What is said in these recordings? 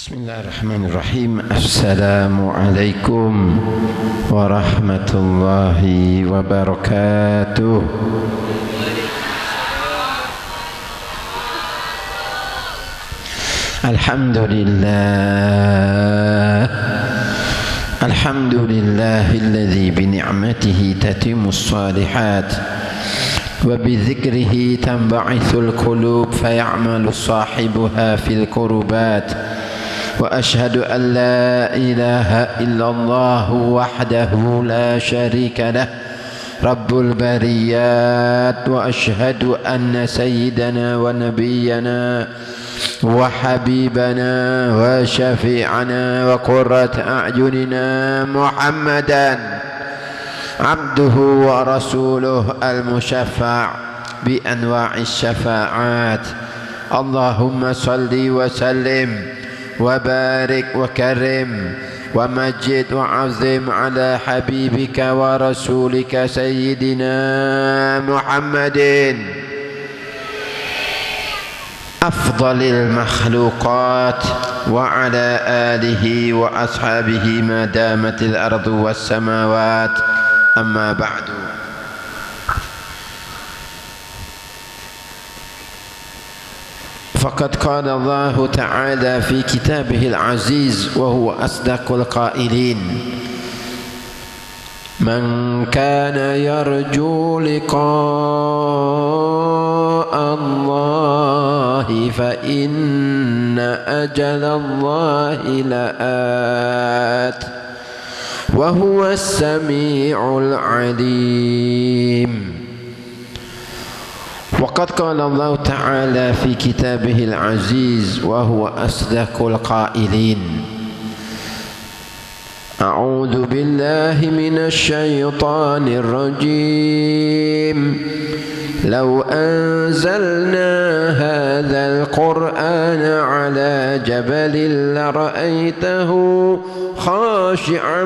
Bismillahirrahmanirrahim. Assalamualaikum warahmatullahi wabarakatuh. Alhamdulillahilladzi bi ni'matihi tatimmus shalihat wa bi dzikrihi tanba'ithul qulub fayamalu sahibuha fil qurubat. وأشهد أن لا إله إلا الله وحده لا شريك له رب البريات وأشهد أن سيدنا ونبينا وحبيبنا وشفيعنا وقرة أعيننا محمدا عبده ورسوله المشفع بأنواع الشفاعات اللهم صل وسلم وبارك وكرم ومجد وعظم على حبيبك ورسولك سيدنا محمد أفضل المخلوقات وعلى آله وأصحابه ما دامت الأرض والسماوات أما بعد فقد قال الله تعالى في كتابه العزيز وهو أصدق القائلين من كان يرجو لقاء الله فإن أجل الله لآت وهو السميع العليم. وقد قال الله تعالى في كتابه العزيز وهو أصدق القائلين أعوذ بالله من الشيطان الرجيم لو أنزلنا هذا القرآن على جبل لرأيته خاشعا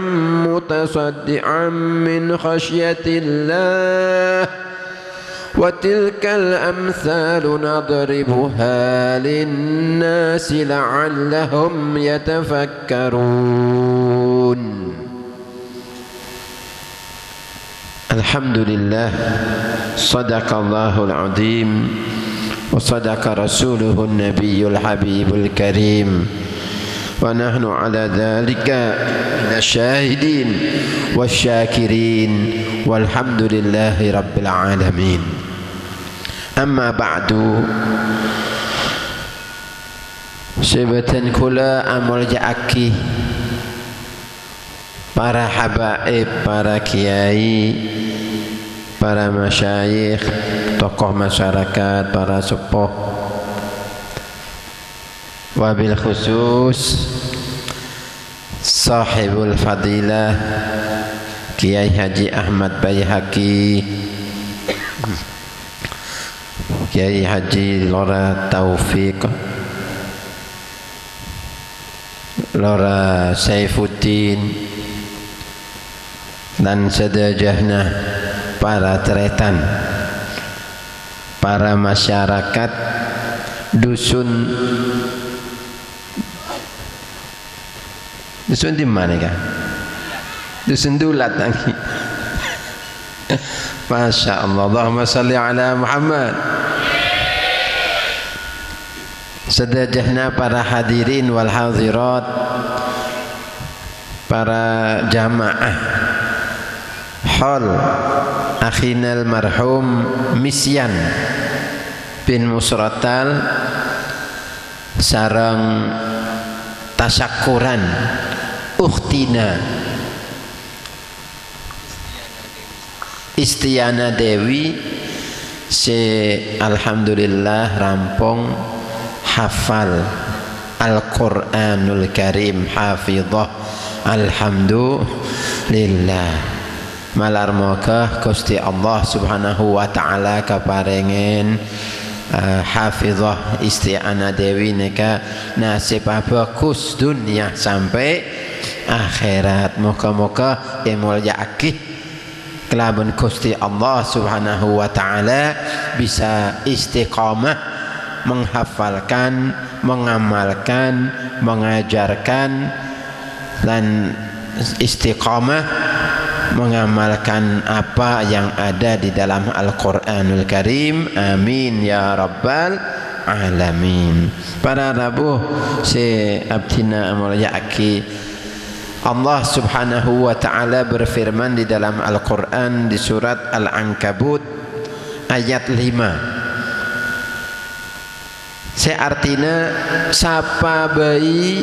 متصدعا من خشية الله وتلك الأمثال نضربها للناس لعلهم يتفكرون. الحمد لله صدق الله العظيم وصدق رسوله النبي الحبيب الكريم ونحن على ذلك من الشاهدين والشاكرين والحمد لله رب العالمين. Amma ba'du, sebeten kula amul ja'aki para habaib, para kiai, para masyayikh, tokoh masyarakat, para sepuh, wabil khusus sahibul fadilah Kiai Haji Ahmad Baihaqi, Kiai Haji Lora Taufik, Lora Saifuddin, dan sedajahna para tretan, para masyarakat dusun di mana kah? Dusun Dulat lagi. Masya Allah. Allahumma salli ala Muhammad. Sedajahna para hadirin wal hadirat, para jamaah hal akhinal marhum Misyan bin Musratal sarang tasyakuran ukhtina Istiana Dewi se alhamdulillah rampung hafal Al-Quranul Karim, hafidhah alhamdulillah. Malar moga Gusti Allah subhanahu wa ta'ala kaparengen hafidhah Istiana Dewi neka nasib bagus dunia sampai akhirat. Moga-moga emul yakih kelaban Gusti Allah subhanahu wa ta'ala bisa istiqamah menghafalkan, mengamalkan, mengajarkan, dan istiqamah mengamalkan apa yang ada di dalam Al-Quranul Karim. Amin ya rabbal alamin. Para rabuh si abdina mulyaki, Allah subhanahu wa ta'ala berfirman di dalam Al-Quran di surat Al-Ankabut ayat 5. Seartinya sapa bayi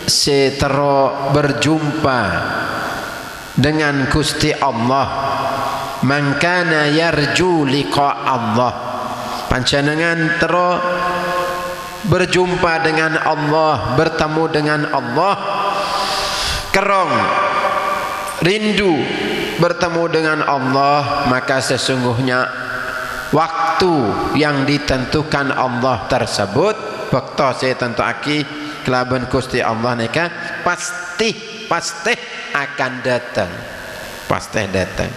setero berjumpa dengan Gusti Allah, mangkana yarju liqa Allah, panjenengan tero berjumpa dengan Allah, bertemu dengan Allah, kerong rindu bertemu dengan Allah, maka sesungguhnya waktu yang ditentukan Allah tersebut waktu saya tentuaki kelaban Gusti Allah nika pasti akan datang, pasti datang.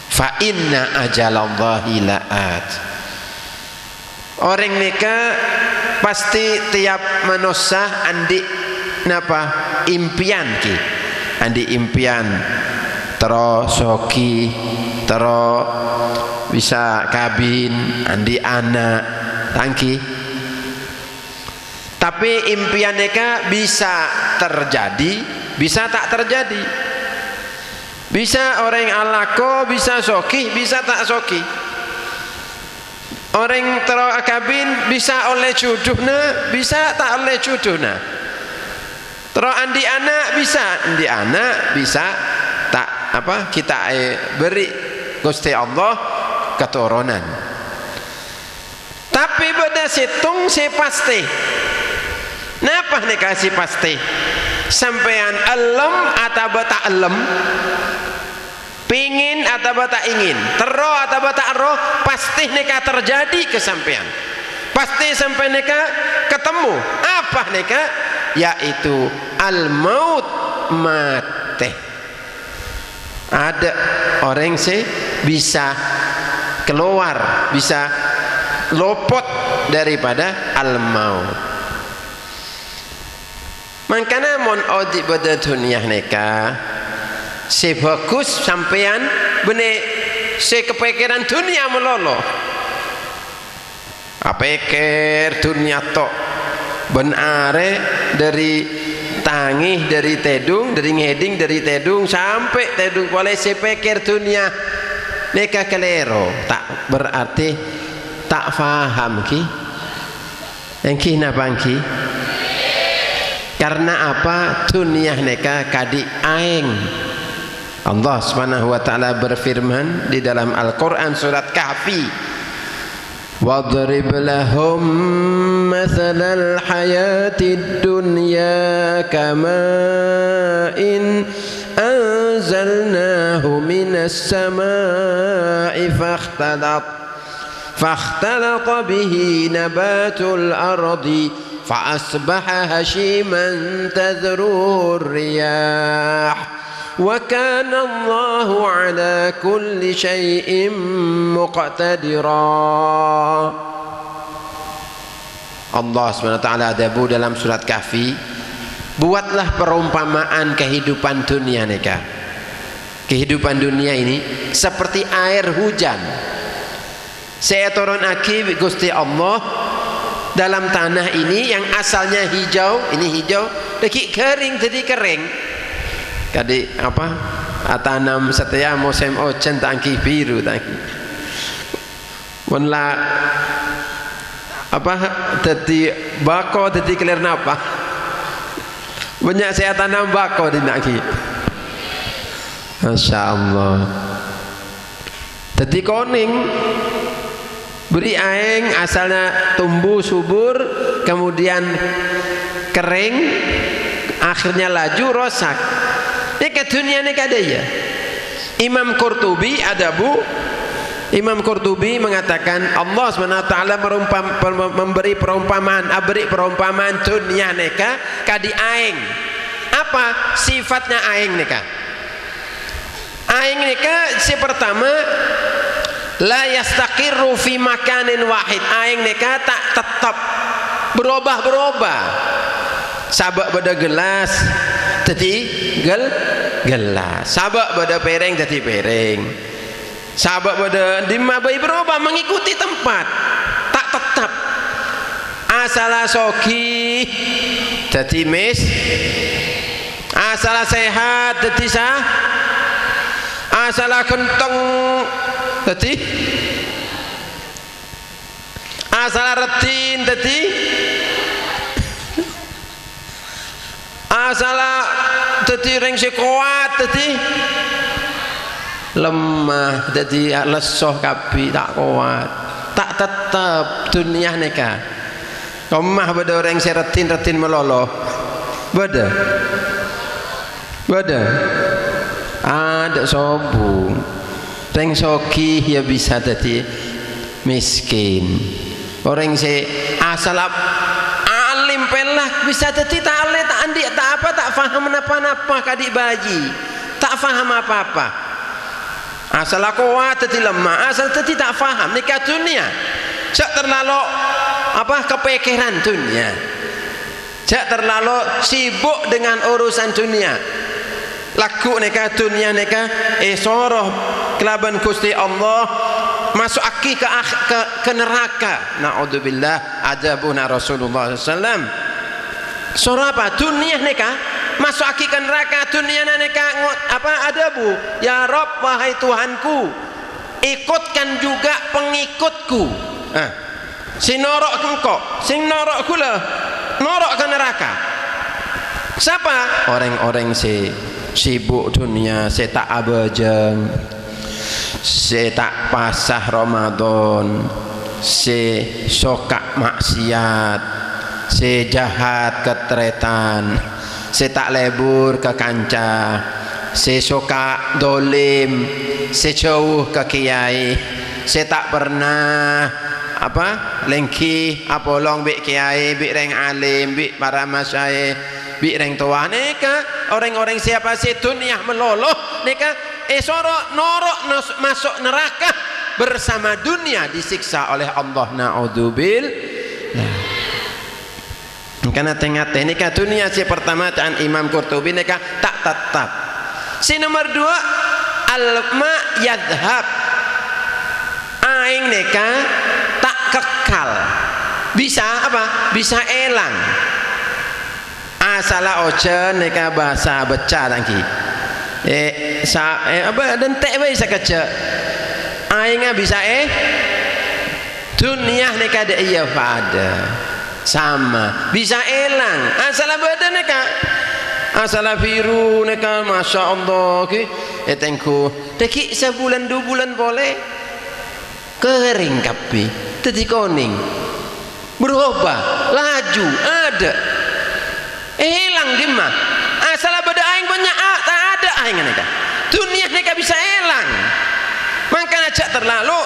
Fa inna ajalallahi la'at. Orang nika pasti tiap manusia andi napa impian ki, andi impian tero soki, tero bisa kabin, andi anak tangki. Tapi impian mereka bisa terjadi, bisa tak terjadi. Bisa orang alako, bisa soki, bisa tak soki. Orang tero kabin bisa oleh jodohna, bisa tak oleh jodohna. Tero andi anak bisa tak apa kita beri Gusti Allah keturunan. Tapi pada situng si pasti. Napa nih kasih pasti? Sampean alam atau tak alam, pingin atau tak ingin, tero atau tak ero, pasti neka terjadi ke sampean. Pasti sampai neka ketemu. Apa neka? Yaitu al-maut, mati. Ada orang sih bisa keluar, bisa lopot daripada al-maut. Makanya mon odi pada dunia neka si bagus sampean bene si kepikiran dunia melolo. Apikir dunia tok benare dari tangih, dari tedung, dari ngeding, dari tedung sampai tedung boleh si pikir dunia neka kelero, tak berarti tak faham ki. Yang ki napa ki? Karena apa? Dunia neka kadi aing. Allah Subhanahu wa taala berfirman di dalam Al-Qur'an surat Kahfi, wadrib lahum mathalal hayatid dunya kama'in anzalnahu minas samaa'i fakhtalata bihi nabatul ardi فأصبح هشيما تذروه الرياح وكان الله على كل شيء مقتدرا. Allah SWT adabu dalam surat Kahfi, buatlah perumpamaan kehidupan dunia neka. Kehidupan dunia ini seperti air hujan. Saya turun aki Gusti Allah dalam tanah ini yang asalnya hijau, ini hijau, deki kering jadi kering. Kadi apa? Tanam setia musim hujan tangki biru tangki. Menla apa? Jadi bako jadi kelir napa? Banyak saya tanam bako di tangki. Masya Allah. Jadi kuning. Beri aing asalnya tumbuh subur, kemudian kering, akhirnya laju rosak. Ini ke dunia ini kada ya. Imam Qurtubi Imam Qurtubi mengatakan Allah SWT memberi perumpamaan, dunia neka kadi aing. Apa sifatnya aing neka? Aing neka si pertama la yastaqirru fi makanin wahid, aing neka tak tetap berubah-berubah. Sabak pada gelas jadi gelas, sabak pada piring jadi piring, sabak pada dimabai berubah mengikuti tempat, tak tetap. Asala soki jadi mis, asala sehat jadi sah, asala kenteng jadi, asala retin jadi, asala jadi rengsi kuat jadi lemah, jadi lesoh kabi tak kuat, tak tetap dunia neka. Kemah pada orang seretin meloloh, beda ada sobung, reng soki ya bisa jadi miskin, orang se asal alim pelak bisa jadi tak alih tak andi tak apa tak faham apa-apa kadik baji, tak faham apa-apa, asal kuat jadi lemah, asal jadi tak faham nikah dunia, tak terlalu apa kepikiran dunia, jak terlalu sibuk dengan urusan dunia, laku neka dunia neka soroh kelaban Gusti Allah masuk aki ke neraka. Naudzubillah, ajabuna Rasulullah SAW. Soroh apa dunia neka masuk aki ke neraka, dunia neka apa adabu ya Rob, wahai Tuhanku, ikutkan juga pengikutku. Sing norok engkau, sing norok kula, norok ke neraka. Siapa? Orang-orang sibuk dunia, tak abajeng, tak pasah Ramadan, sokak maksiat, jahat ketretan, tak lebur ke kanca, soka dolim, jauh ke kiai, tak pernah apa lengki apolong bik kiai, bik reng alim, bik para masyayikh, bik reng tua neka. Orang-orang siapa sih dunia meloloh neka sorok norok masuk neraka bersama dunia, disiksa oleh Allah. Naudzubillah. Karena tengah neka dunia si pertama dan Imam Qurtubi neka tak tetap. Si nomor dua al-ma yadhab, aing neka tak kekal, bisa apa? Bisa elang. Asala oce neka bahasa beca lagi. Apa dan tak bisa kerja. Aingnya bisa dunia neka ada iya pada sama bisa elang. Asala badan neka, asala biru neka, masya Allah ki. Tengku, teki sebulan 2 bulan boleh kering kapi. Jadi kuning berubah laju ada hilang dimah asal beda aing banyak tak ada aing neka dunia neka bisa hilang. Makanya cak terlalu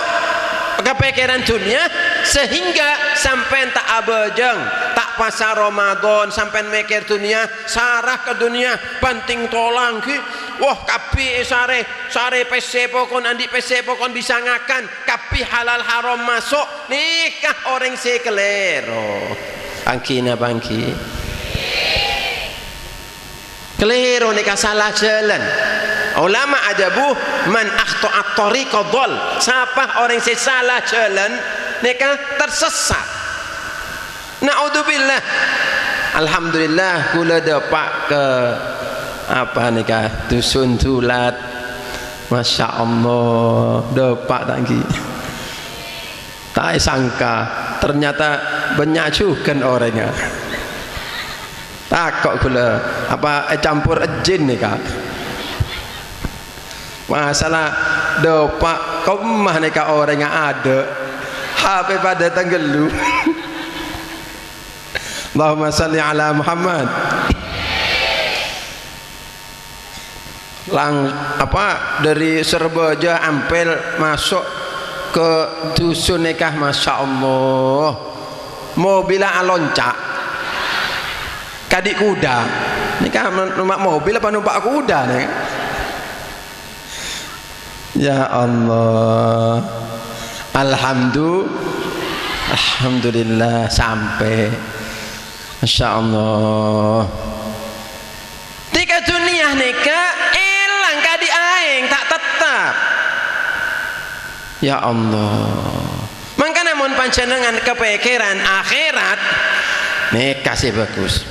kepikiran dunia sehingga sampai tak abajeng, tak pasar Ramadan, sampai mikir dunia, sarah ke dunia, banting tolang ki. Wah kapi sare PC pokon andi PC pokon bisa ngakan, kapi halal haram masuk nikah orang sekelero. Bangkina bangki. Kelero nikah salah jalan. Ulama adabu man akhta'at tariqa dhal. Siapa orang yang salah jalan nikah tersesat. Naudzubillah. Alhamdulillah kula dapat ke apa nikah dusun tulat, masya Allah dapat lagi. Tak sangka ternyata banyak juga orangnya. Takut gula apa campur jin nikah. Masalah dapat kemah nikah orangnya ada. HP pada tenggelu. Allahumma salli ala Muhammad. Dari Serbaja Ampel masuk ke dusun nikah, masya Allah mobilnya loncak kadik kuda nikah numpak mobil apa numpak kuda nih. Ya Allah Alhamdulillah sampai. Masya Allah. Tika dunia nika elang kadi aing tak tetap. Ya Allah. Mangkana mun panjenengan kepikiran akhirat nika sih bagus.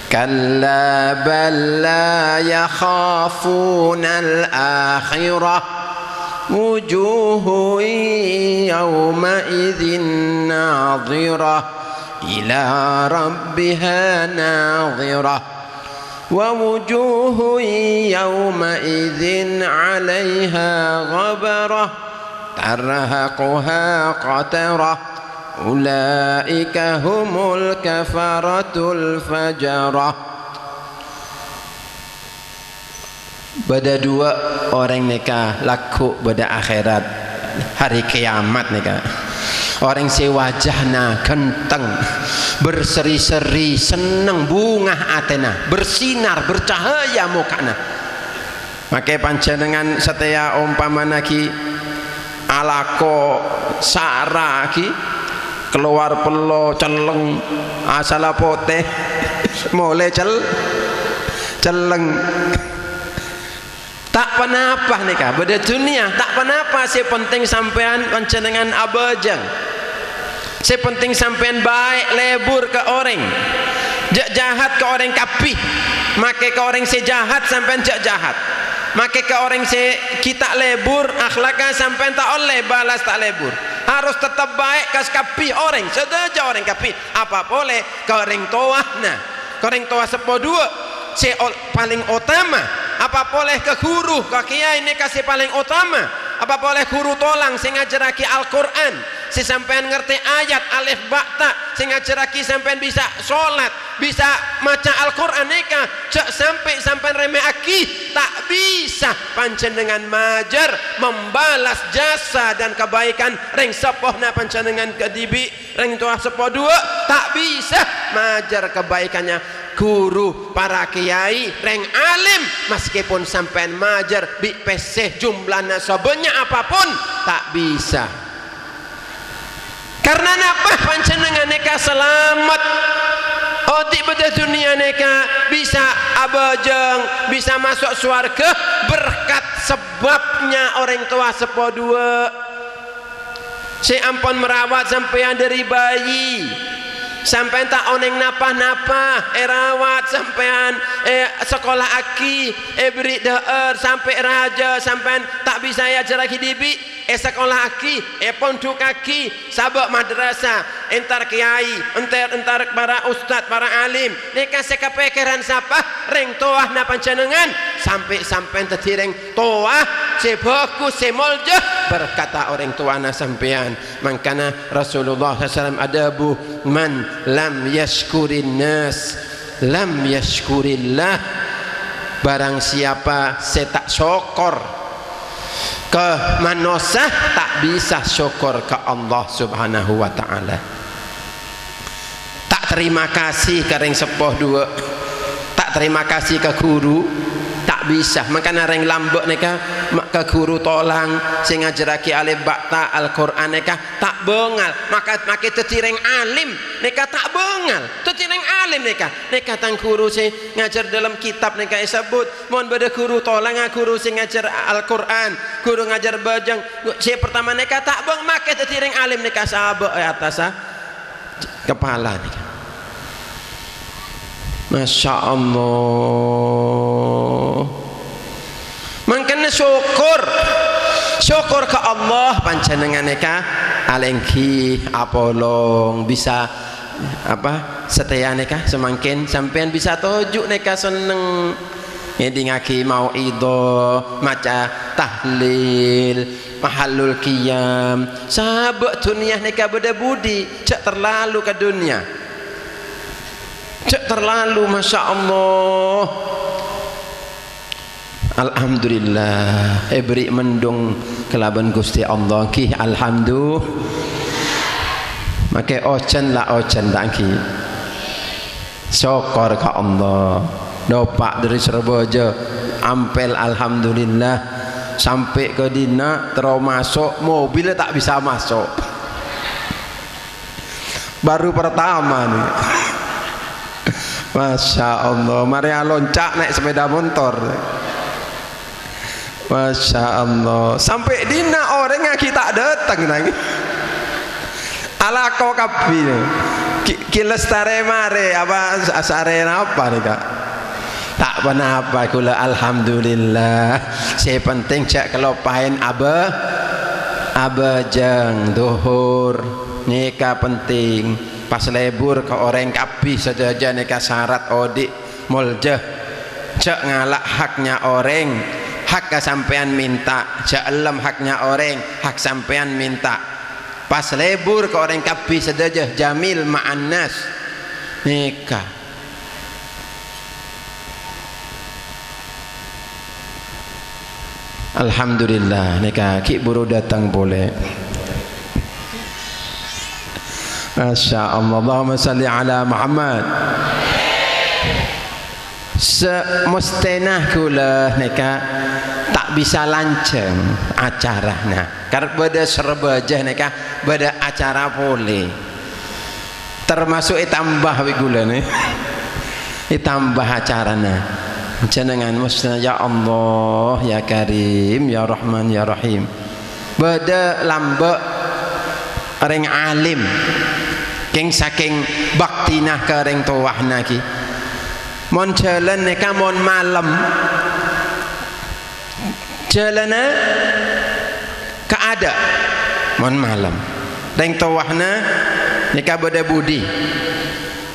Kalla bal la yakhafuna al-akhirah wujuhu yawma idzin nadhirah ila rabbiha nadhirah wa wujuhu yawma idzin 'alaiha ghabarah tarhaquha qatarah ulaika humul kafaratul fajarah. Pada dua orang nikah laku pada akhirat hari kiamat nikah. Orang si wajahna genteng, berseri-seri, seneng, bunga atena, bersinar, bercahaya mukana. Maka panjenengan setia umpamana ki alako sara ki keluar pelo celeng asala poteh mulai celeng tak penapa nikah pada dunia tak penapa si penting sampean panjenengan abajang si penting sampean baik lebur ke orang jahat ke orang kapih make ke orang si jahat sampean jahat make ke orang si kita lebur akhlaknya sampean tak oleh balas tak lebur harus tetap baik kas kapih orang sedaja orang kapih apa boleh ke orang toah nah ke orang toah sepo dua si paling utama apa boleh ke guru ke kiai ini kasih paling utama apa boleh guru tolang sing ngajaraki Al-Quran si sampean ngerti ayat alif bakta sing ngajaraki sampean bisa sholat bisa maca Al-Quran nikah cak sampai sampean remeh aki tak bisa panjenengan majar membalas jasa dan kebaikan ring sepohna panjenengan kedibi ring tua sepoh dua tak bisa majar kebaikannya guru para kiai reng alim meskipun sampean majar bi peseh jumlahnya sebanyak apapun tak bisa karena napa panjenengan neka selamat otik pada dunia neka bisa abajeng bisa masuk surga berkat sebabnya orang tua sepo dua si ampun merawat sampean dari bayi sampean tak oneng napa-napa rawat sampean sekolah aki beri deur sampai raja sampean tak bisa ajar lagi dibi sekolah aki pondok aki sabak madrasah entar kiai entar para ustad para alim nika sekapikiran siapa ring toah na panjenengan sampai sampean tadi ring toah sebagus semoljah berkata orang tua na sampean mangkana Rasulullah SAW adabu man lam yashkurin nas lam yashkurillah barang siapa saya tak syukur ke manusia tak bisa syukur ke Allah subhanahu wa ta'ala tak terima kasih ke ring sepoh dua tak terima kasih ke guru tak bisa makanya ring lambek neka ke guru tolang sing ngajaraki alif bakta Al-Quran neka tak bengal maka tetiring alim neka tak bengal tetiring alim neka tang guru sing ngajar dalam kitab neka disebut mohon beda guru tolang guru sing ngajar Al-Quran guru ngajar bajang si pertama neka tak beng maka tetiring alim neka sabak atas kepala neka Masya Allah makanya syukur ke Allah panjenengan neka alengki apolong bisa apa setia neka semakin sampean bisa tojuk neka seneng ngedi ngaki mau ido maca tahlil mahalul qiyam sabak dunia neka beda budi cak terlalu ke dunia cak terlalu Masya Allah Alhamdulillah beri mendung kelaban Gusti Allah ki alhamdulillah maka ocan tak ki syukur ke Allah dopak dari Surabaya ampel alhamdulillah sampai ke dina terus masuk mobilnya tak bisa masuk baru pertama nih. Masya Allah, mari loncak naik sepeda motor. Masya Allah, sampai dina orang yang kita datang lagi ala kau kapi kilestare mare apa asare apa nih kak tak pernah apa kula alhamdulillah. Saya penting cak kelopain abajang duhur nikah penting pas lebur ke orang kapi saja nikah syarat odik muljah cak ngalak haknya orang hak kesampean minta cak elem haknya orang hak sampean minta pas lebur ke orang kapi saja jamil ma'annas nikah. Alhamdulillah nikah ki buru datang boleh. Masya Allah, Allahumma salli ala Muhammad. Semustenah kula nikah tak bisa lanceng acaranya karena beda serbajah nikah beda acara boleh termasuk tambah gula nih tambah acaranya jenengan musnah ya Allah ya Karim ya Rahman ya Rahim beda lambek ring alim king saking baktinah ke ring tuwahna ki mon jalan nikah mon malam jalannya keada mon malam ring tuwahna nikah beda budi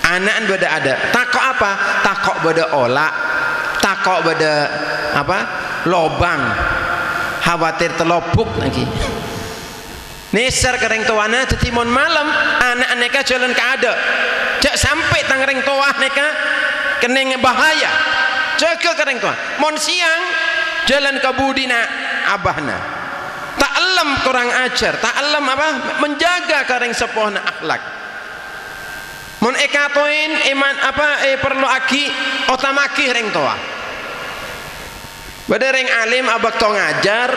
anak beda ada takok apa takok beda olak takok beda apa lobang khawatir telobuk lagi nisar ke ring tuwana tetimon malam anak neka jalan keada jak sampai tang ring tuah neka kening bahaya jaga ke ring tuah mon siang jalan ke budina abahna tak elem kurang ajar tak elem apa menjaga ke ring sepuhna akhlak mon ekatoin iman apa perlu aki otamaki ring tuah bade ring alim abak to ngajar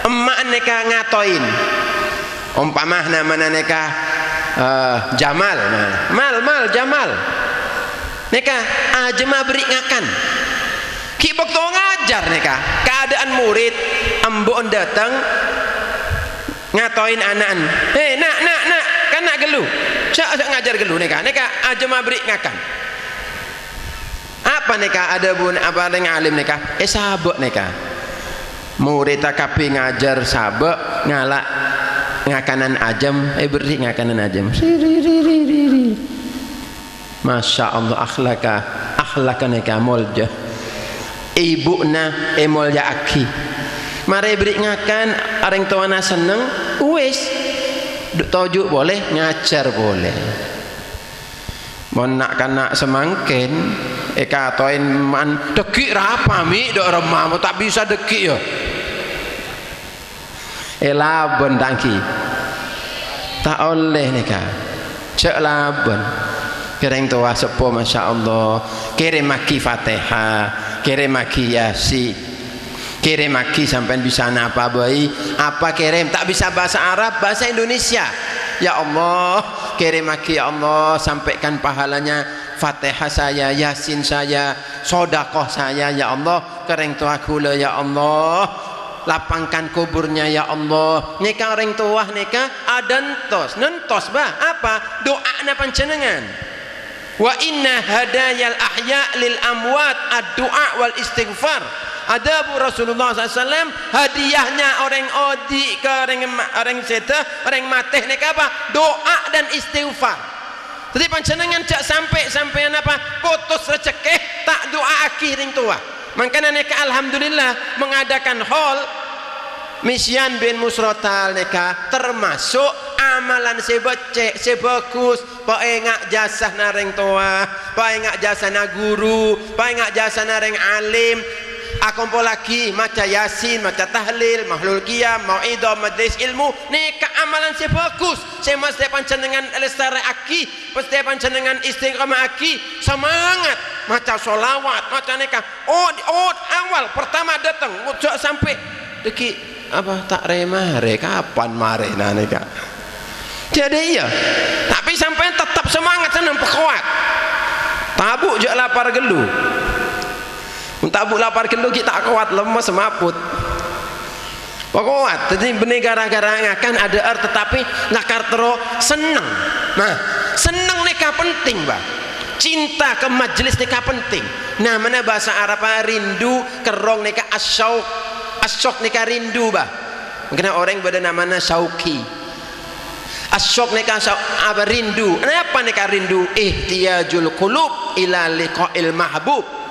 emak neka ngatoin umpamah namanya neka Jamal mal Jamal neka ajema beri ngakan kibok to ngajar neka keadaan murid embon datang ngatoin anak nak kan nak gelu cak ngajar gelu neka ajema beri ngakan apa neka ada bun apa dengan alim neka sabak neka murid takapi ngajar sabak ngalak ngakanan ajam beri ngakanan ajam Masya Allah akhlaka neka molja ibuna molja aki mari beri ngakan orang tuana seneng wis tojuk boleh ngajar boleh mau nak kanak semangkin katoin man dekik rapa mi dok remah tak bisa dekik ya laban tangki tak oleh nikah cek laban kering tua sepuh Masya Allah kirim maki Fatihah kirim maki Yasin kirim maki sampai bisa apa bayi apa kirim tak bisa bahasa Arab bahasa Indonesia ya Allah kirim maki ya Allah sampaikan pahalanya Fatihah saya Yasin saya sodakoh saya ya Allah kering tua kula ya Allah lapangkan kuburnya ya Allah nikah orang tua nikah nentos bah apa doa na pancenengan wa inna hadayal ahya lil amwat ad-du'a wal istighfar adabu Rasulullah SAW hadiahnya orang odi ke orang seta orang mateh nikah apa doa dan istighfar jadi pancenengan cak sampai apa putus rezeki tak doa akhiring tua makanya nikah alhamdulillah mengadakan hall Misyan bin Musrotal nikah termasuk amalan sebecek sebagus paengak jasa nareng toa paengak jasa na guru paengak jasa nareng alim akompo lagi maca Yasin maca tahlil mahlul qiyam mau'idah majlis ilmu nikah amalan sebagus semas depan cendengan lestari aki pas depan cendengan istiqamah aki semangat maca solawat maca nikah awal pertama datang sampai deki apa tak remare kapan mare nah nika. Jadi iya, tapi sampai tetap semangat senang kuat. Tabuk je lapar gelu. Tabuk lapar gelu kita kuat lemas semaput. Kuat, jadi benih gara-gara ngakan ada tetapi nakar tero senang. Nah, senang nika penting, bah. Cinta ke majelis nika penting. Nah, mana bahasa Arab rindu, kerong nika asyauq. Asyauq nika rindu, bah. Mungkin orang pada namanya syauqi. Asyauq nika apa rindu. Kenapa nika rindu? Ihtiyajul qulub ila liqa'il mahbub.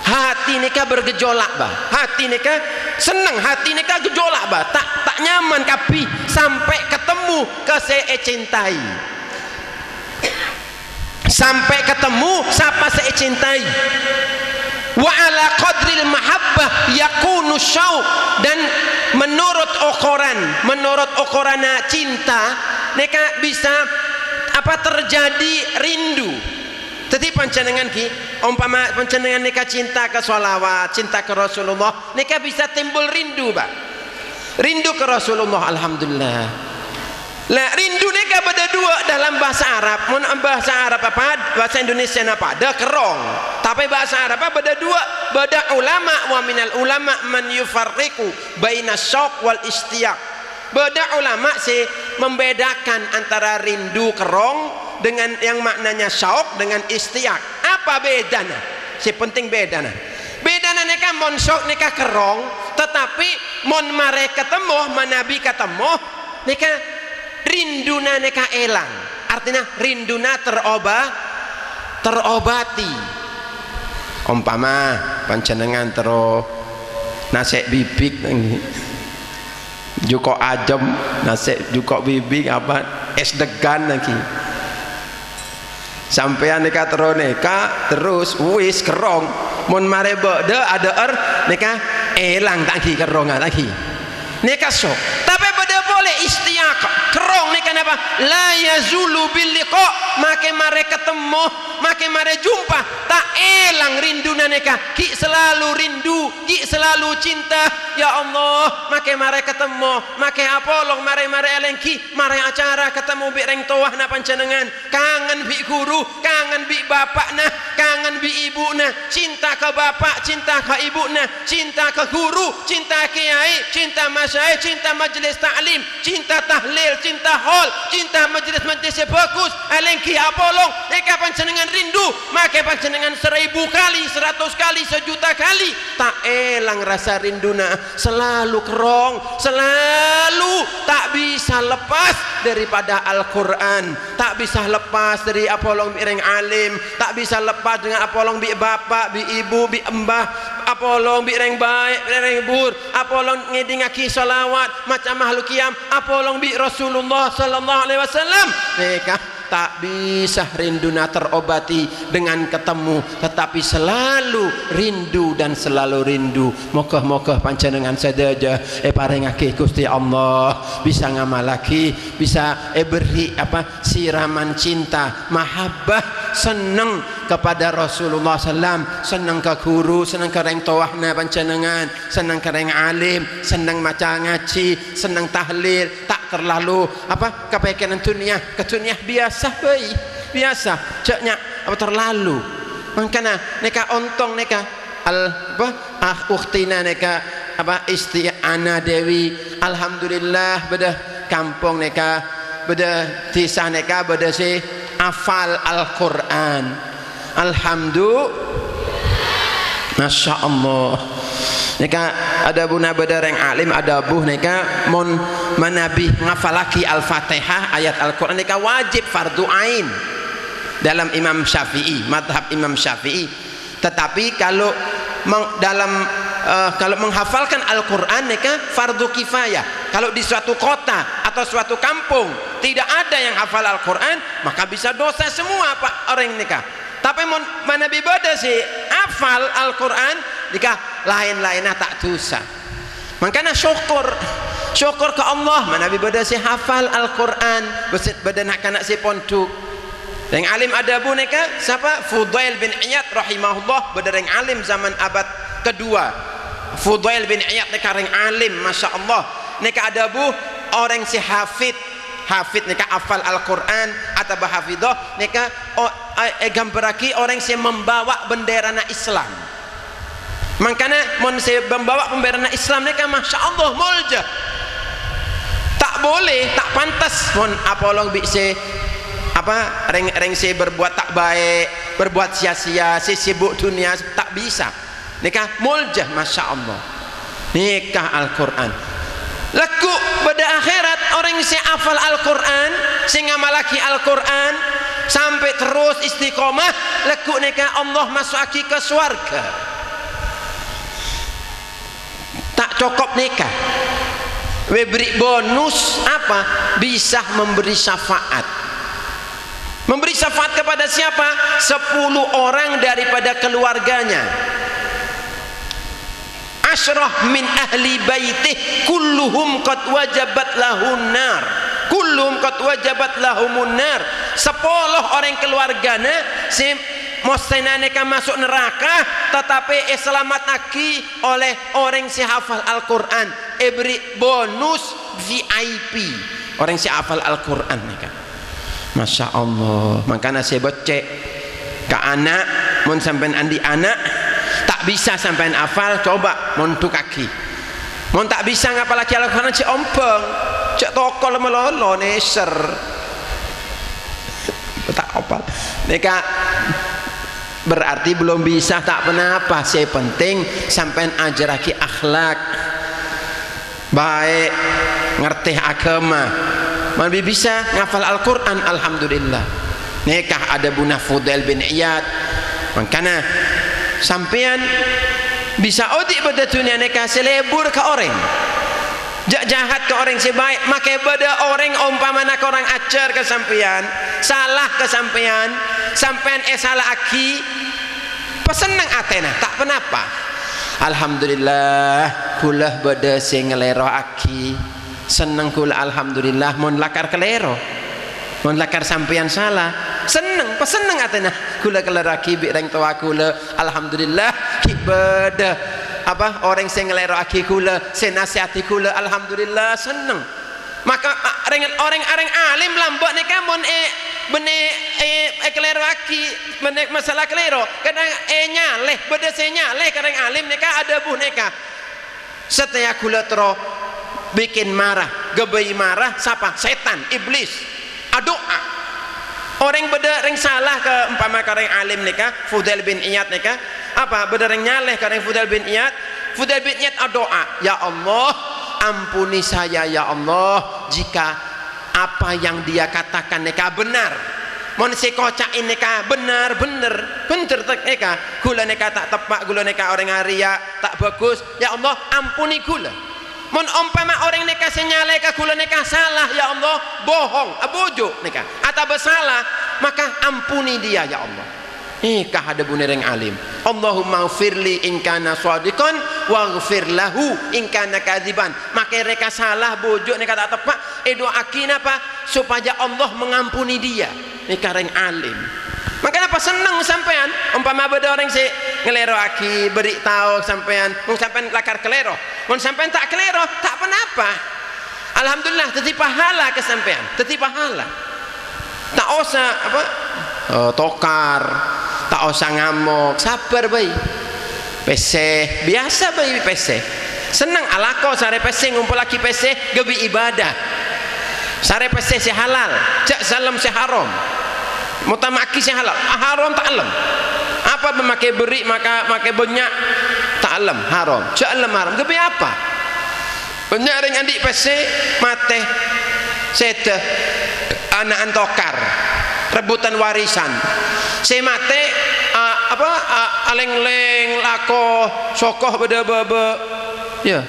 Hati nika bergejolak, bah. Hati nika senang, hati nika gejolak, bah. Tak nyaman kapi sampai ketemu ke saya cintai. Sampai ketemu siapa saya cintai. Wa ala qadril mahabbah yakunu syauq, dan menurut ukuran cinta nika bisa apa terjadi rindu. Jadi panjenengan ki umpama panjenengan nika cinta ke sholawat, cinta ke Rasulullah, nika bisa timbul rindu, Pak. Rindu ke Rasulullah, alhamdulillah. Lah rindu nika beda dua dalam bahasa Arab. Mun bahasa Arab apa? Bahasa Indonesia apa? Ada kerong. Tapi bahasa Arab apa beda dua. Beda ulama wa minal ulama man yufarriqu baina syauq wal istiyaq. Beda ulama sih membedakan antara rindu kerong dengan yang maknanya syauq dengan istiyaq. Apa bedanya? Si penting bedanya. Bedanya nika mon syauq nika kerong, tetapi mon mare ketemu, manabi ketemu nika rinduna nika elang. Artinya rinduna terobati. Umpama panjenengan tero nasek bibik juko ajem, nasek juko bibik apa es degan lagi. Sampean nika terus wis kerong mun mare bede ada nika elang lagi kerong lagi nika sok. Tapi beda boleh istiyaq kerong nika apa la yazulu bil liqa, make mare ketemu make mare jumpa tak elang rinduna nika ki selalu rindu, ki selalu cinta. Ya Allah, make mare ketemu make apolong mare elengki mare acara ketemu bi reng toah na panjenengan, kangen bi guru, kangen bi bapak nah, kangen bi ibu nah, cinta ke bapak, cinta ke ibu nah, cinta ke guru, cinta kiai, cinta masyayikh, cinta majelis taklim, cinta tahlil, cinta hol, cinta majelis bagus elengki apolong eka panjenengan rindu, make panjenengan 1000 kali, 100 kali, 1.000.000 kali tak elang rasa rinduna. Selalu kerong, selalu tak bisa lepas daripada Al-Quran, tak bisa lepas dari apolong bi reng alim, tak bisa lepas dengan apolong bi bapak, bi ibu, bi embah, apolong bi reng baik, bi reng bur, apolong ngedingaki salawat macam makhluk kiam, apolong bi Rasulullah sallallahu alaihi wasallam. Mereka tak bisa rinduna terobati dengan ketemu, tetapi selalu rindu dan selalu rindu. Moga-moga panjenengan sedaya paringake Gusti Allah bisa ngamalaki, bisa beri apa siraman cinta, mahabbah, seneng kepada Rasulullah sallam, seneng ke guru, seneng ke reng tawahna panjenengan, seneng ke reng alim, seneng maca ngaji, seneng tahlil, tak terlalu apa kepekenan dunia, ke dunia biasa baik, biasa ceknya apa terlalu. Makanya neka ontong neka ukhtina neka apa isti'ana Dewi, alhamdulillah beda kampung neka beda desa neka beda si hafal Al-Quran. Alhamdulillah, Masya Allah. Nika ada buna badareng alim, ada buh nika mon manabi ngafalaki Al-Fatihah ayat Al-Quran nika wajib fardu ain dalam Imam Syafi'i, madhab Imam Syafi'i. Tetapi kalau kalau menghafalkan Al-Quran nika fardu kifayah. Kalau di suatu kota atau suatu kampung tidak ada yang hafal Al-Quran, maka bisa dosa semua pak orang nika. Tapi mana bibada sih hafal Al-Quran jika lain-lainnya tak dosa. Makanya syukur ke Allah, mana bibada sih hafal Al-Quran besit badan nak si pondok. Yang alim ada boneka siapa? Fudail bin Iyad rahimahullah, badan yang alim zaman abad kedua. Fudail bin Iyad nika reng alim masya Allah, nika ada bu orang si hafid nika hafal Al-Quran atau hafidah nika gambaraki orang si membawa bendera na Islam. Makanya mun si membawa bendera na Islam nika masya Allah mulja, tak boleh, tak pantas mun apolong bisa apa reng si berbuat tak baik, berbuat sia-sia, si sibuk dunia, tak bisa. Nikah muljah masya Allah, nikah Al-Quran. Laku pada akhirat orang si hafal Al-Quran, si ngamalaki Al-Quran sampai terus istiqomah, laku nikah Allah masuki ke surga. Tak cukup nikah, we beri bonus apa? Bisa memberi syafaat. Memberi syafaat kepada siapa? 10 orang daripada keluarganya. Asyrah min ahli baitih kulluhum qad wajabat lahun nar. Kulluhum qad wajabat lahumun nar. 10 orang keluarganya si mostenane ka masuk neraka, tetapi selamat aki oleh orang si hafal Al-Quran. Beri bonus VIP orang si hafal Al-Quran nika. Masya Allah. Makanya saya bocek ke anak, mun sampean andi anak tak bisa sampean hafal, coba montu kaki. Mun tak bisa ngapalaki Al-Quran cek ompeng, cek tokol melolo neser. Tak hafal. Nika berarti belum bisa, tak apa-apa. Saya penting sampean ajaraki akhlak baik, ngerti agama. Lebih bisa ngafal Al-Quran, alhamdulillah. Nikah ada bunah Fudail bin Iyad. Makanya sampean bisa odik pada dunia nikah selebur ke orang, jahat ke orang sebaik, makai pada orang umpamana ke orang ajar ke sampean, salah ke sampean, sampean salah aki, pesenang atena, tak kenapa. Alhamdulillah, kulah pada sing ngelero aki. Seneng kula alhamdulillah, mun lakar kelero, mun lakar sampean salah seneng, peseneng atena kula keleraki bi reng tua kula alhamdulillah ki beda apa orang sing ngelero aki kula senasihati kula alhamdulillah seneng. Maka orang alim lambok nika mun bene kelero aki bene masalah kelero kadang nyaleh beda se nyaleh kadang alim nika ada buh nika setiap kula tero bikin marah, gebai marah siapa? Setan, iblis. Doa. Orang beda ring salah ke umpama kareng alim nikah, Fudail bin Iyad nikah, apa beda ring nyaleh kareng Fudail bin Iyad. Fudail bin Iyad doa, ya Allah, ampuni saya ya Allah jika apa yang dia katakan nikah benar. Mon si kocak ini nikah benar tak nikah. Gula nikah tak tepak, gula nikah orang Arya tak bagus. Ya Allah, ampuni gula. Mun umpama orang nikah senyalai ka kula nikah salah ya Allah, bohong, abojo nikah atau bersalah, maka ampuni dia ya Allah. Nikah ada bunering alim. Allahumma ghfirli in kana shadiqan waghfir lahu in kana kadziban. Maka reka salah bojo nikah tak tepat, doakin apa supaya Allah mengampuni dia. Nikah reng alim. Makanya apa seneng sampean umpama beda orang si ngelero aki beri tahu sampean, mun sampean lakar kelero, mun sampean tak kelero tak apa-apa. Alhamdulillah teti pahala ke sampean, teti pahala. Tak usah apa tokar, tak usah ngamuk, sabar bayi. PC biasa bayi PC. Seneng alako sare PC ngumpul lagi PC gebi ibadah. Sare PC si halal, jak salam si haram. Mutamaki si halal, haram tak alam. Apa memakai beri maka makai banyak tak alam haram, jalam haram. Gebi apa? Banyak orang adik PC mate sete anak antokar rebutan warisan. Si mate apa aleng-leng lako sokoh beda bebe ya.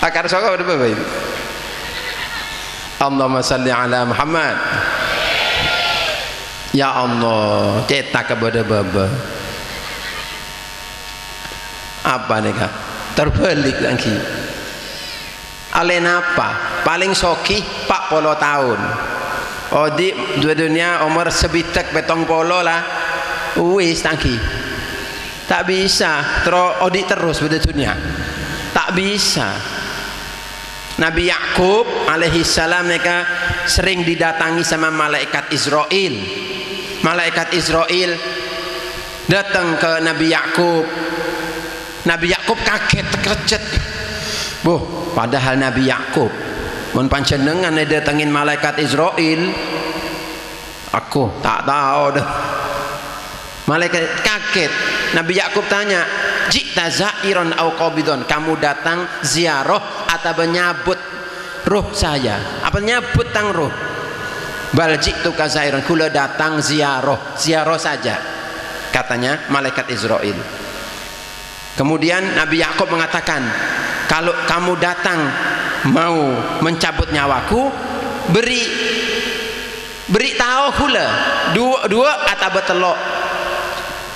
Akar sokoh beda bebe. Allahumma salli ala Muhammad. Ya Allah, cetak kepada baba. Apa nih kak? Terbalik lagi. Alen apa? Paling soki 40 tahun. Oh di dua dunia umur sebitek betong polo lah. Wis tangki. tak bisa audit terus pada dunia, tak bisa. Nabi Yakub alaihi salam mereka sering didatangi sama malaikat Israel. Malaikat Israel datang ke Nabi Yakub. Nabi Yakub kaget, terkejut. Padahal Nabi Yakub mun panjenengan datengin malaikat Israel, aku tak tahu dah. Malaikat kaget. Nabi Yakub tanya, "Jita zairon au qabidon?" Kamu datang ziarah atau menyambut ruh saya? Apa nyambut tang ruh? "Bal jitu ka zairon." Kula datang ziarah, ziarah saja, katanya malaikat Israel. Kemudian Nabi Yakub mengatakan, "Kalau kamu datang mau mencabut nyawaku, beri tahu kula dua atau betelok,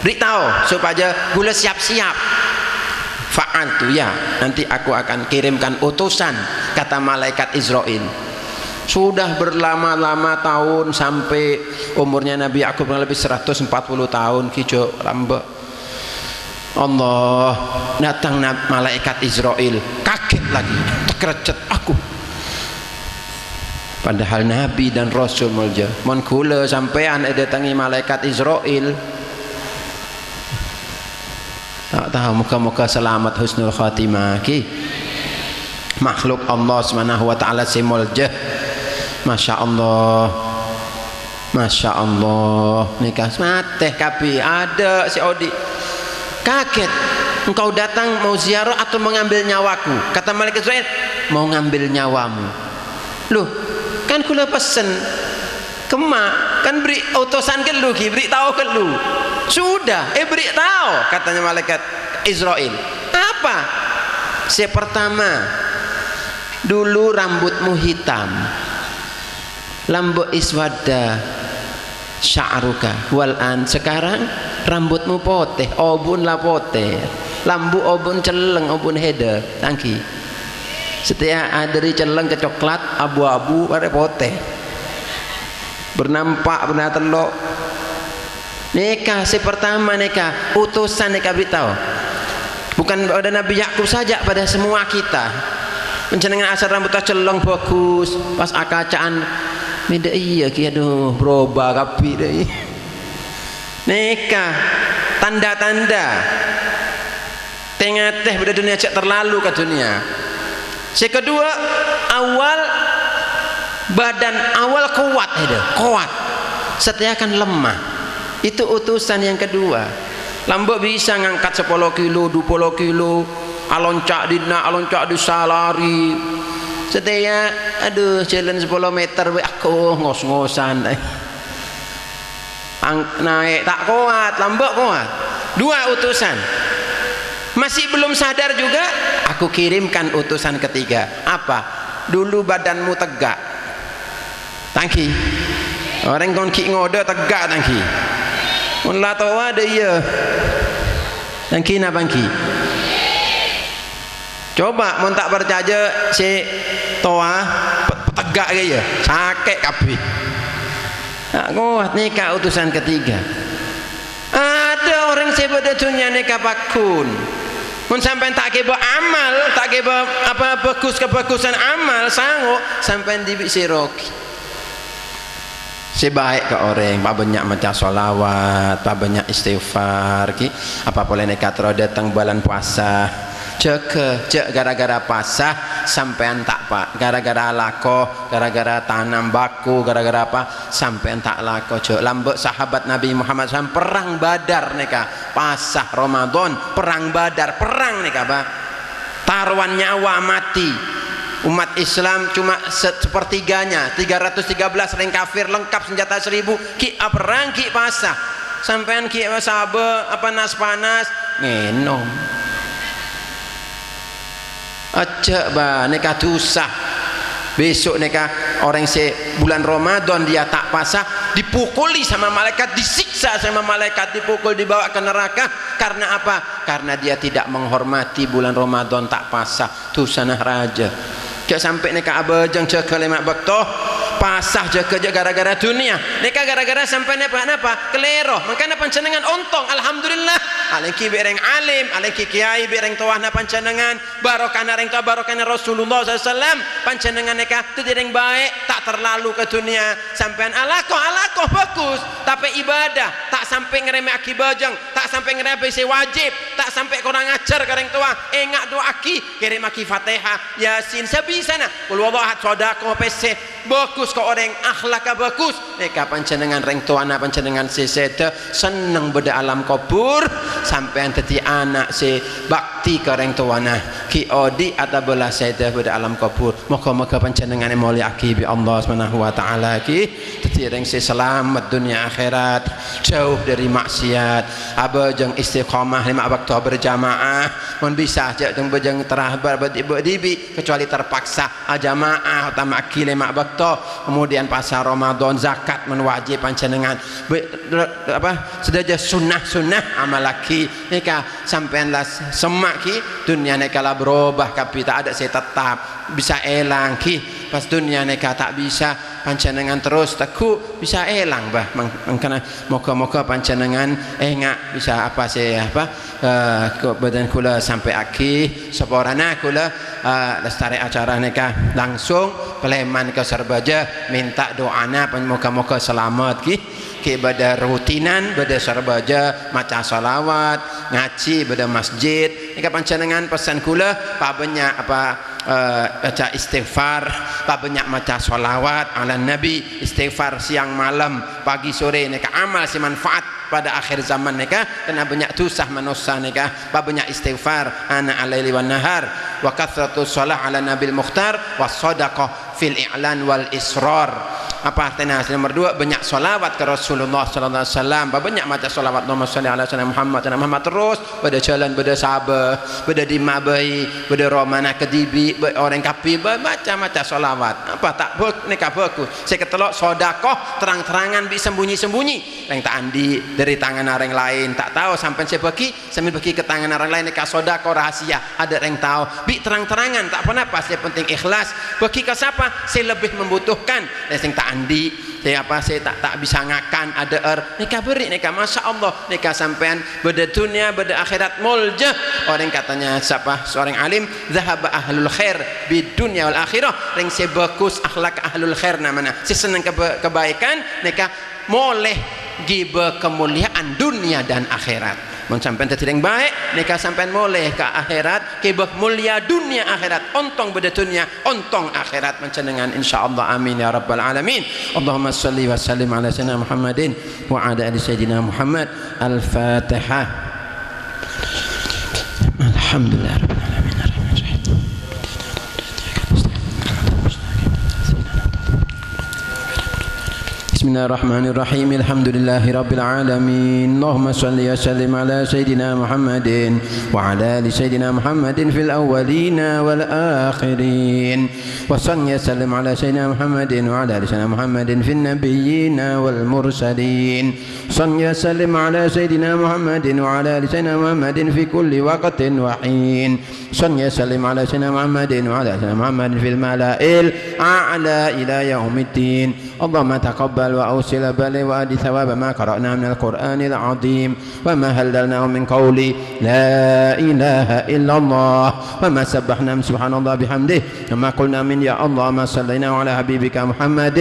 beri tahu supaya kula siap-siap." Fa'altu, ya, nanti aku akan kirimkan utusan, kata malaikat Israel. Sudah berlama-lama tahun sampai umurnya Nabi Yakub lebih 140 tahun kijo rambek. Allah, datang malaikat Israel, kaget lagi, terkejut aku. Padahal Nabi dan Rasul mulja, mon kula sampean datangi malaikat Israel. Tak tahu, muka-muka selamat husnul khatimah ki. Makhluk Allah Subhanahu wa taala simulja. Masya Allah, Masya Allah. Nikah mateh kapi ada si Odi. Kaget, engkau datang mau ziarah atau mengambil nyawaku? Kata malaikat Israel, mau ngambil nyawamu. Loh, kan kula pesen kemak, kan beri utusan ke lu, beri tahu ke lu. Sudah, beri tahu, katanya malaikat Israel. Apa? Pertama, dulu rambutmu hitam, lambu iswada sya'ruka walan, sekarang rambutmu poteh, obun lah poteh, lambu obun celeng, obun heda tangki. Setiap dari celeng ke coklat, abu-abu pada poteh, bernampak benar telok. Nikah pertama, nikah utusan, nikah beritahu bukan pada Nabi Yakub saja, pada semua kita. Mencenengan asal rambutnya celeng bagus, pas akacaan beda iya ki, aduh berubah kapi deh. Nikah tanda-tanda tengah teh pada dunia cek terlalu ke dunia. Kedua, awal badan awal kuat, kuat, setelah akan lemah. Itu utusan yang kedua. Lambok bisa ngangkat 10 kilo 20 kilo, aloncak dina, aloncak di salari. Setia aduh jalan 10 meter aku ngos-ngosan. Naik tak kuat, lambok kuat. Dua utusan. Masih belum sadar juga, aku kirimkan utusan ketiga. Apa? Dulu badanmu tegak, tangki. Orang kon ki ngodo tegak tangki. Mun la tawa ada iya. Tangki na bangki. Coba mun tak percaya si toa tegak ke ya, sakit kabeh. Tak kuat nikah utusan ketiga. Ada orang sebut dunia nikah pakun. Mun sampai tak keba amal, tak keba apa bagus kebagusan amal sanggup sampai di siroki. Sebaik ke orang, pak banyak macam solawat, pak banyak istighfar, ki apa boleh nekat datang bulan puasa, cek gara-gara puasa sampean tak pak, gara-gara lako, gara-gara tanam baku, gara-gara apa sampean tak lako. Cek lambek sahabat Nabi Muhammad SAW perang Badar neka, pasah Ramadan, perang Badar, perang neka bah, taruhan nyawa mati. Umat Islam cuma sepertiganya, 313 orang kafir lengkap senjata 1000. Ki perang ki pasah. Sampean ki sabe apa nas panas ngenom. Aja ba neka susah. Besok neka orang bulan Ramadan dia tak pasah, dipukuli sama malaikat, disiksa sama malaikat, dipukul, dibawa ke neraka. Karena apa? Karena dia tidak menghormati bulan Ramadan tak pasah. Tu sanah raja. Cak sampai neka abajang cak kalimat bektoh pasah jaga gara-gara dunia neka gara-gara sampai napa kelero makanya panjenengan ontong alhamdulillah aliki bereng alim aliki kiai bereng tuahna panjenengan barokah nareng tuah barokah Rasulullah SAW panjenengan neka tu direng baik tak terlalu ke dunia sampean alakoh bagus tapi ibadah tak sampai ngeremeh aki bajang tak sampai ngeremeh wajib tak sampai kurang ajar kareng tua engak doa ki kirim aki Fatihah Yasin sebisana kul wadhahat sedekah pese bagus kok orang akhlak bagus neka panjenengan reng tuana panjenengan sesede seneng beda alam kubur sampean dadi anak se bakti kareng tuana ki odi atau belah sede beda alam kubur moga-moga panjenengan mulia aki bi Allah Subhanahu wa taala ki dadi reng se selamat dunia akhirat jauh dari maksiat abajeng istiqomah lima waktu berjamaah mun bisa aja jeung bejeng terahbar dibi kecuali terpaksa jamaah utama aki lima waktu kemudian pasar Ramadan zakat men wajib panjenengan sedaja sunnah amal laki nika sampean lah semak ki dunia nika lah berubah tapi tak ada saya tetap bisa elang ki pas dunia nika tak bisa panjenengan terus teku bisa elang bah mangkana moga-moga panjenengan engak bisa apa saya ke badan kula sampai aki seporana kula lestari acara nika langsung peleman ke serbaja minta doana moga-moga selamat ki pada rutinan pada serbaja maca salawat ngaji pada masjid nika panjenengan pesan kula pak banyak baca istighfar pak banyak maca salawat ala nabi istighfar siang malam pagi sore nika amal si manfaat pada akhir zaman nika kena banyak tusah manusia nika pak banyak istighfar ana alaili wan nahar wa kathratu shalah ala nabil mukhtar was sadaqah fil i'lan wal israr apa artinya nomor 2 banyak salawat ke Rasulullah sallallahu alaihi wasallam banyak maca salawat Allahumma shalli ala sayyidina Muhammad terus pada jalan pada sahabat pada di mabai pada romana kedibi orang kapi baca salawat apa tak nikah bagus saya ketelok sedekah terang-terangan bisa sembunyi-sembunyi yang tak andi dari tangan orang lain tak tahu sampai saya bagi ke tangan orang lain nikah sedekah rahasia ada yang tahu bi terang-terangan tak apa-apa saya penting ikhlas bagi ke siapa saya lebih membutuhkan yang tak andi saya tak bisa ngakan ada nikah beri nikah masya Allah nikah sampean beda dunia beda akhirat muljah orang katanya siapa seorang alim zahaba ahlul khair bid dunya wal akhirah ring sebagus akhlak ahlul khair namanya si senang kebaikan nikah moleh giba kemuliaan dunia dan akhirat mun sampean tadi yang baik nikah sampean moleh ke akhirat kibah mulia dunia akhirat ontong beda dunia ontong akhirat panjenengan insyaallah amin ya rabbal alamin Allahumma shalli wa sallim ala sayyidina Muhammadin wa ala ali sayyidina Muhammad al-Fatihah alhamdulillah rabbil alamin Bismillahirrahmanirrahim alhamdulillahi rabbil alamin Allahumma salli wa sallim ala sayyidina Muhammadin wa ala ali sayyidina Muhammadin fil awwalina wal akhirin wa salli wa sallim ala sayyidina Muhammadin wa ala ali sayyidina Muhammadin fil nabiyyina wal mursalin salli wa sallim ala sayyidina Muhammadin wa ala ali sayyidina Muhammadin fi kulli waqtin wa hin salli wa sallim ala sayyidina Muhammadin wa ala ali sayyidina Muhammadin fil mala'il a'la ila yaumiddin Allahumma taqabbal وأوصل بلي وأدي ثواب ما قرأنا من القرآن العظيم وما هللناه من قولي لا إله إلا الله وما سبحنا من سبحان الله بحمده وما قلنا من يا الله ما صلينا على حبيبك محمد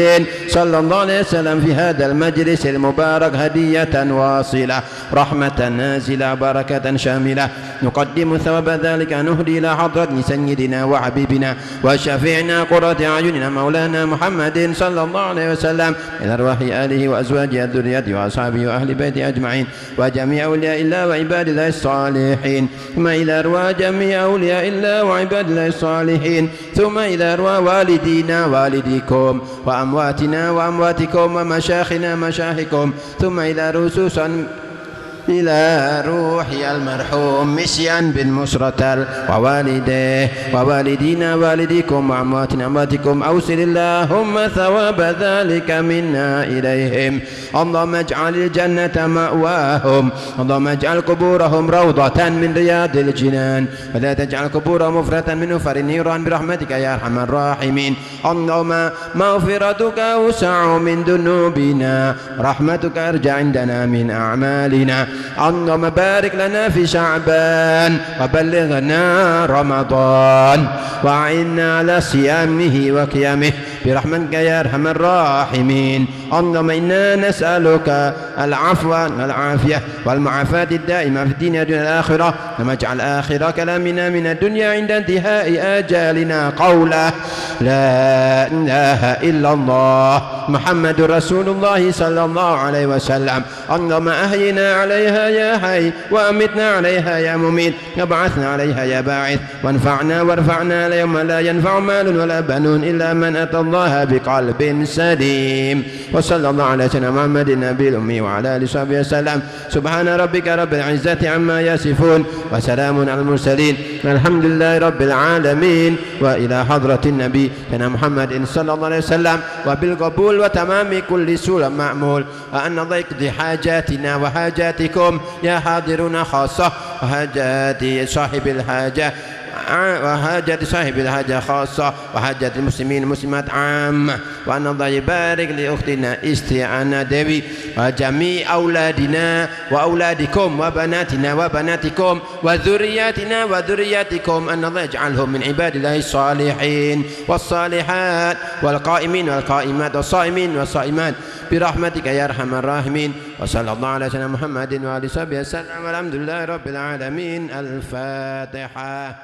صلى الله عليه وسلم في هذا المجلس المبارك هدية واصلة رحمة نازلة بركة شاملة نقدم ثواب ذلك نهدي إلى حضرة سيدنا وحبيبنا وشفيعنا قرة أعيننا مولانا محمد صلى الله عليه وسلم إلى أرواح آله وأزواجه الذرية وأصحابه وأهل بيته أجمعين وجميع أولياء الله وعباد الله الصالحين ثم إلى أرواح جميع أولياء الله وعباد الله الصالحين ثم إلى أرواح والدينا والديكم وأمواتنا وأمواتكم ومشايخنا مشايخكم ثم إلى رؤوس إلى روح المرحوم مسيان بن مسرة ووالديه ووالدينا والديكم وأمواتنا أمواتكم أوصل اللهم ثواب ذلك منا إليهم اللهم اجعل الجنة مأواهم اللهم اجعل قبورهم روضة من رياض الجنان ولا تجعل قبورهم مفرة من نفر النيران برحمتك يا أرحم الراحمين اللهم مغفرتك أوسع من ذنوبنا رحمتك أرجى عندنا من أعمالنا اللهم بارك لنا في شعبان وبلغنا رمضان وأعنا على صيامه وقيامه برحمتك يا أرحم الراحمين اللهم إنا نسألك العفو والعافية والمعافاة الدائمة في الدين والدنيا الآخرة اللهم اجعل آخر كلامنا من الدنيا عند انتهاء آجالنا قوله لا إله إلا الله محمد رسول الله صلى الله عليه وسلم اللهم أحينا عليها يا حي وأمتنا عليها يا مميت وابعثنا عليها يا باعث وانفعنا وارفعنا يوم لا ينفع مال ولا بنون إلا من أتى الله بقلب سليم وصلى الله على سيدنا محمد النبي الأمي وعلى آله وصحبه وسلم سبحان ربك رب العزة عما يصفون وسلام على المرسلين الحمد لله رب العالمين وإلى حضرة النبي سيدنا محمد صلى الله عليه وسلم وبالقبول وتمام كل سورة معمول وأن الله يقضي حاجاتنا وحاجاتكم يا حاضرون خاصة وحاجات صاحب الحاجة وحاجة صاحب الحاجة خاصة وحاجة المسلمين والمسلمات عامة وأن الله يبارك لأختنا استعانة دبي وجميع أولادنا وأولادكم وبناتنا وبناتكم وذرياتنا وذرياتكم أن الله يجعلهم من عباد الله الصالحين والصالحات والقائمين والقائمات والصائمين والصائمات برحمتك يا أرحم الراحمين وصلى الله على سيدنا محمد وعلى آله وصحبه وسلم والحمد لله رب العالمين الفاتحة.